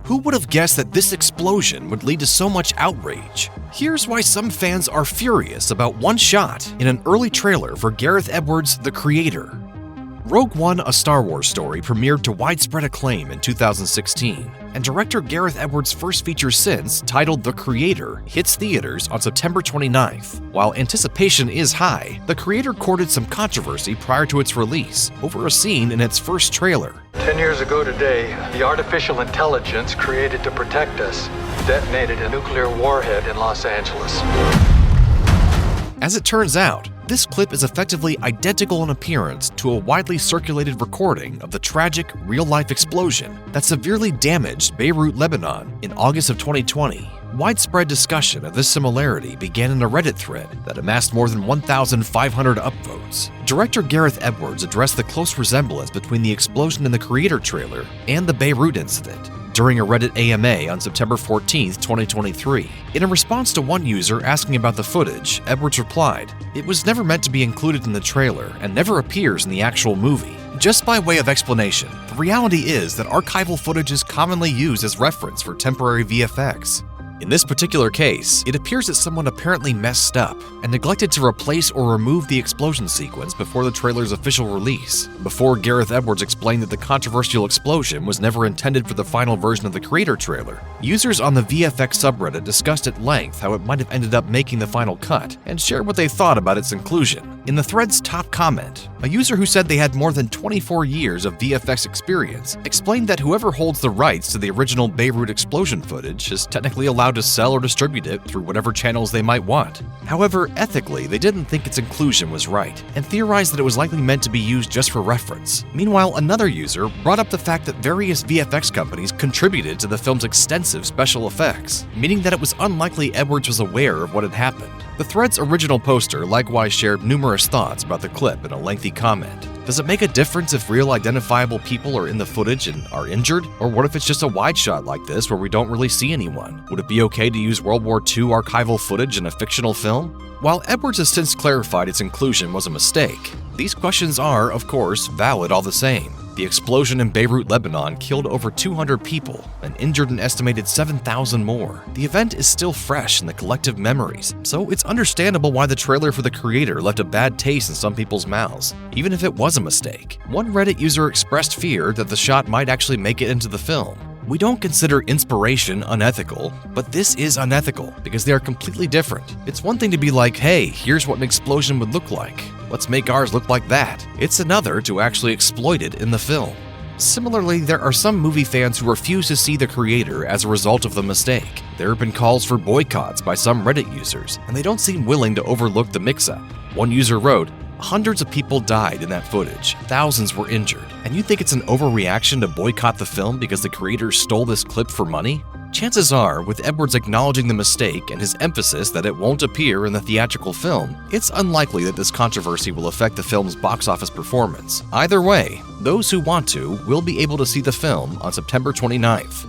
Who would have guessed that this explosion would lead to so much outrage? Here's why some fans are furious about one shot in an early trailer for Gareth Edwards' The Creator. Rogue One, a Star Wars story, premiered to widespread acclaim in 2016, and director Gareth Edwards' first feature since, titled The Creator, hits theaters on September 29th. While anticipation is high, The Creator courted some controversy prior to its release over a scene in its first trailer. 10 years ago today, the artificial intelligence created to protect us detonated a nuclear warhead in Los Angeles. As it turns out, this clip is effectively identical in appearance to a widely circulated recording of the tragic, real-life explosion that severely damaged Beirut, Lebanon in August of 2020. Widespread discussion of this similarity began in a Reddit thread that amassed more than 1,500 upvotes. Director Gareth Edwards addressed the close resemblance between the explosion in the Creator trailer and the Beirut incident during a Reddit AMA on September 14, 2023. In a response to one user asking about the footage, Edwards replied, "It was never meant to be included in the trailer and never appears in the actual movie." Just by way of explanation, the reality is that archival footage is commonly used as reference for temporary VFX. In this particular case, it appears that someone apparently messed up and neglected to replace or remove the explosion sequence before the trailer's official release. Before Gareth Edwards explained that the controversial explosion was never intended for the final version of the Creator trailer, users on the VFX subreddit discussed at length how it might have ended up making the final cut and shared what they thought about its inclusion. In the thread's top comment, a user who said they had more than 24 years of VFX experience explained that whoever holds the rights to the original Beirut explosion footage is technically allowed to sell or distribute it through whatever channels they might want. However, ethically, they didn't think its inclusion was right and theorized that it was likely meant to be used just for reference. Meanwhile, another user brought up the fact that various VFX companies contributed to the film's extensive special effects, meaning that it was unlikely Edwards was aware of what had happened. The thread's original poster likewise shared numerous thoughts about the clip in a lengthy comment. Does it make a difference if real identifiable people are in the footage and are injured? Or what if it's just a wide shot like this where we don't really see anyone? Would it be okay to use World War II archival footage in a fictional film? While Edwards has since clarified its inclusion was a mistake, these questions are, of course, valid all the same. The explosion in Beirut, Lebanon killed over 200 people and injured an estimated 7,000 more. The event is still fresh in the collective memories, so it's understandable why the trailer for The Creator left a bad taste in some people's mouths, even if it was a mistake. One Reddit user expressed fear that the shot might actually make it into the film. We don't consider inspiration unethical, but this is unethical because they are completely different. It's one thing to be like, hey, here's what an explosion would look like. Let's make ours look like that. It's another to actually exploit it in the film. Similarly, there are some movie fans who refuse to see The Creator as a result of the mistake. There have been calls for boycotts by some Reddit users, and they don't seem willing to overlook the mix-up. One user wrote, "Hundreds of people died in that footage, thousands were injured, and you think it's an overreaction to boycott the film because the creator stole this clip for money?" Chances are, with Edwards acknowledging the mistake and his emphasis that it won't appear in the theatrical film, it's unlikely that this controversy will affect the film's box office performance. Either way, those who want to will be able to see the film on September 29th.